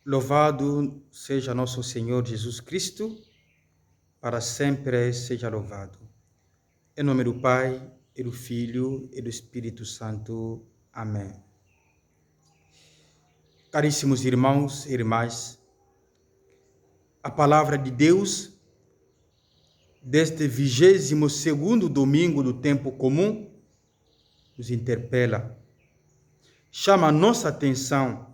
Louvado seja nosso Senhor Jesus Cristo, para sempre seja louvado. Em nome do Pai, e do Filho, e do Espírito Santo. Amém. Caríssimos irmãos e irmãs, a palavra de Deus, deste 22º domingo do tempo comum, nos interpela, chama a nossa atenção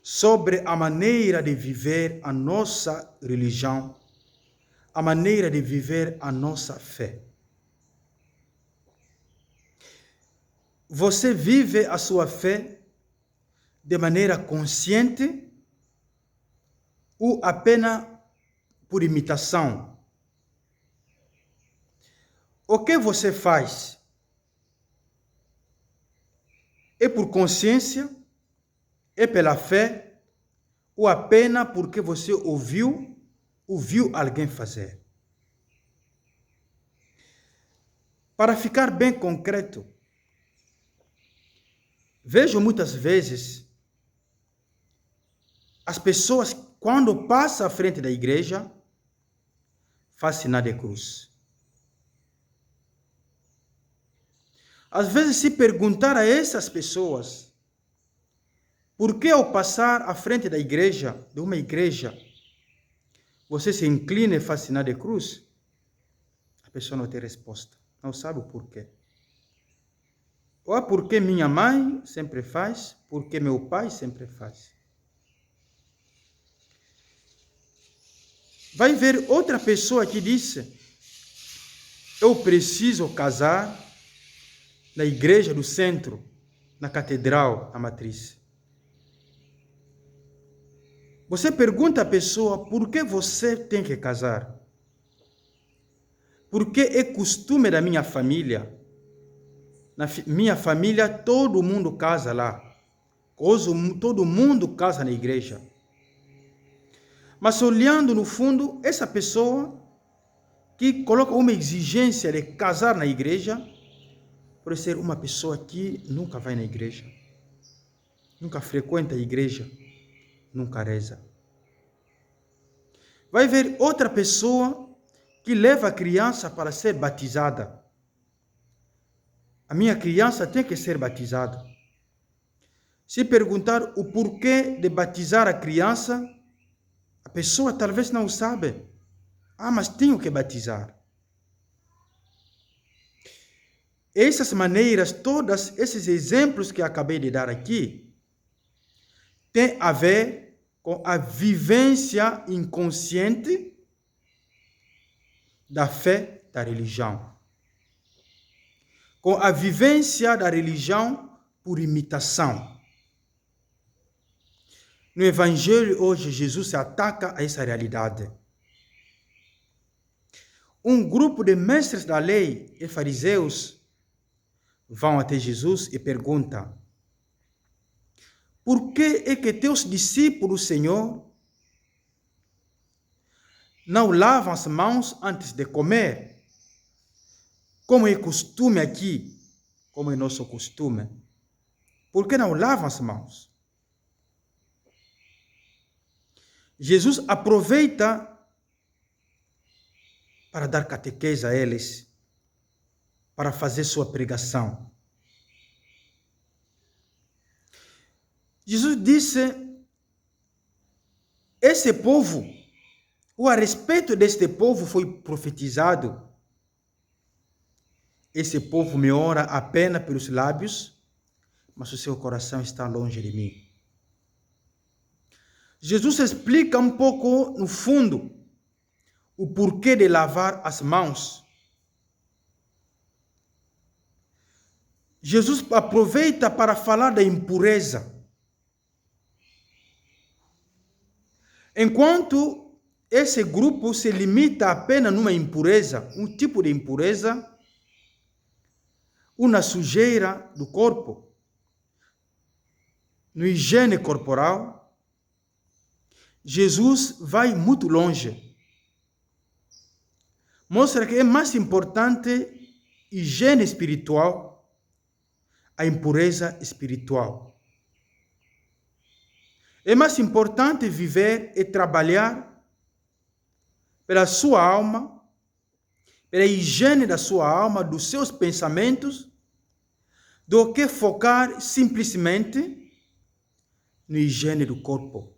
sobre a maneira de viver a nossa religião, a maneira de viver a nossa fé. Você vive a sua fé de maneira consciente ou apenas por imitação? O que você faz é por consciência, é pela fé ou apenas porque você ouviu alguém fazer? Para ficar bem concreto, vejo muitas vezes as pessoas, quando passam à frente da igreja, fazem sinal de cruz. Às vezes, se perguntar a essas pessoas, por que ao passar à frente da igreja, de uma igreja, você se inclina e faz sinal de cruz? A pessoa não tem resposta, não sabe o porquê. Ou é porque minha mãe sempre faz, porque meu pai sempre faz. Vai ver outra pessoa que disse, eu preciso casar na igreja do centro, na catedral, a matriz. Você pergunta à pessoa, por que você tem que casar? Porque é costume da minha família. Na minha família, todo mundo casa lá. Todo mundo casa na igreja. Mas olhando no fundo, essa pessoa que coloca uma exigência de casar na igreja, por ser uma pessoa que nunca vai na igreja, nunca frequenta a igreja, nunca reza. Vai ver outra pessoa que leva a criança para ser batizada. A minha criança tem que ser batizada. Se perguntar o porquê de batizar a criança, a pessoa talvez não sabe. Mas tenho que batizar. Essas maneiras, todos esses exemplos que acabei de dar aqui, têm a ver com a vivência inconsciente da fé da religião. Com a vivência da religião por imitação. No Evangelho hoje, Jesus se ataca a essa realidade. Um grupo de mestres da lei e fariseus vão até Jesus e perguntam, por que é que teus discípulos, Senhor, não lavam as mãos antes de comer? Como é costume aqui, como é nosso costume. Por que não lavam as mãos? Jesus aproveita para dar catequese a eles, para fazer sua pregação. Jesus disse, esse povo, ou a respeito deste povo foi profetizado, esse povo me ora apenas pelos lábios, mas o seu coração está longe de mim. Jesus explica um pouco, no fundo, o porquê de lavar as mãos. Jesus aproveita para falar da impureza. Enquanto esse grupo se limita apenas numa impureza, um tipo de impureza, uma sujeira do corpo, no higiene corporal, Jesus vai muito longe. Mostra que é mais importante higiene espiritual, a impureza espiritual. É mais importante viver e trabalhar pela sua alma, pela higiene da sua alma, dos seus pensamentos, do que focar simplesmente na higiene do corpo.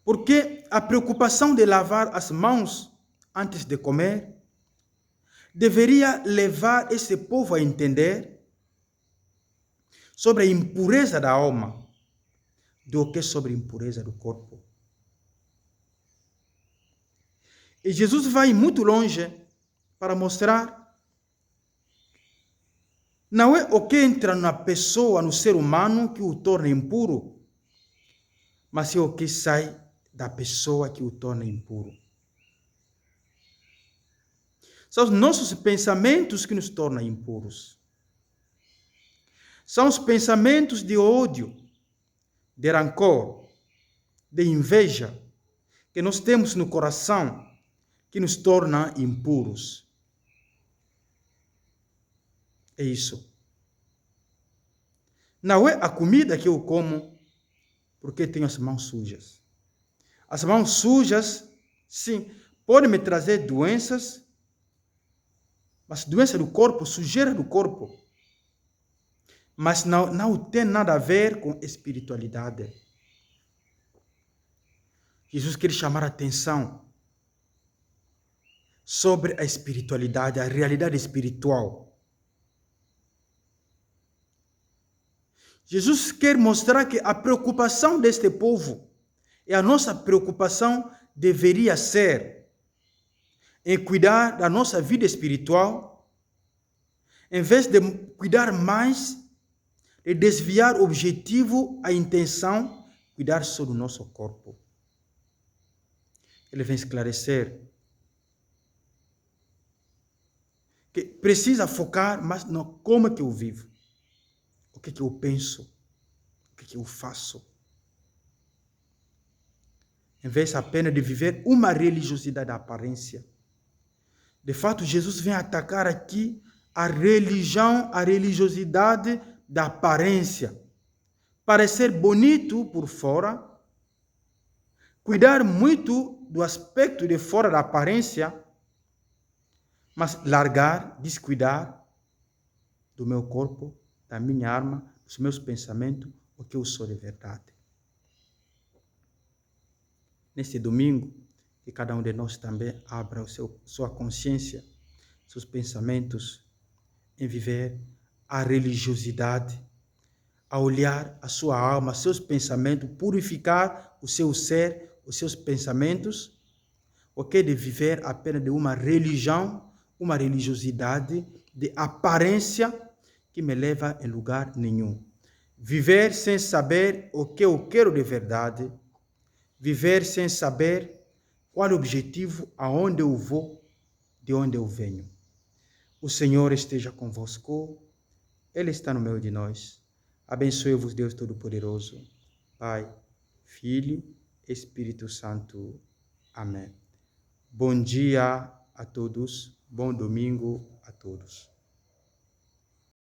Porque a preocupação de lavar as mãos antes de comer deveria levar esse povo a entender sobre a impureza da alma do que sobre a impureza do corpo. E Jesus vai muito longe para mostrar não é o que entra na pessoa, no ser humano, que o torna impuro, mas é o que sai da pessoa que o torna impuro. São os nossos pensamentos que nos tornam impuros. São os pensamentos de ódio, de rancor, de inveja que nós temos no coração que nos torna impuros. É isso. Não é a comida que eu como porque tenho as mãos sujas. As mãos sujas, sim, podem me trazer doenças, mas doença do corpo, sujeira do corpo. Mas não tem nada a ver com espiritualidade. Jesus quer chamar a atenção sobre a espiritualidade, a realidade espiritual. Jesus quer mostrar que a preocupação deste povo e a nossa preocupação deveria ser em cuidar da nossa vida espiritual, em vez de cuidar mais, de desviar o objetivo, a intenção, cuidar só do nosso corpo. Ele vem esclarecer que precisa focar mais no como é que eu vivo, o que é que eu penso, o que é que eu faço. Em vez apenas de viver uma religiosidade da aparência. De fato, Jesus vem atacar aqui a religião, a religiosidade da aparência. Parecer bonito por fora, cuidar muito do aspecto de fora da aparência, mas largar, descuidar do meu corpo, da minha alma, dos meus pensamentos, o que eu sou de verdade. Neste domingo, que cada um de nós também abra sua consciência, seus pensamentos, em viver a religiosidade, a olhar a sua alma, seus pensamentos, purificar o seu ser, os seus pensamentos, o que é de viver apenas de uma religião, uma religiosidade de aparência que me leva em lugar nenhum. Viver sem saber o que eu quero de verdade, viver sem saber qual é o objetivo, aonde eu vou, de onde eu venho. O Senhor esteja convosco, Ele está no meio de nós. Abençoe-vos, Deus Todo-Poderoso, Pai, Filho, Espírito Santo. Amém. Bom dia a todos, bom domingo a todos.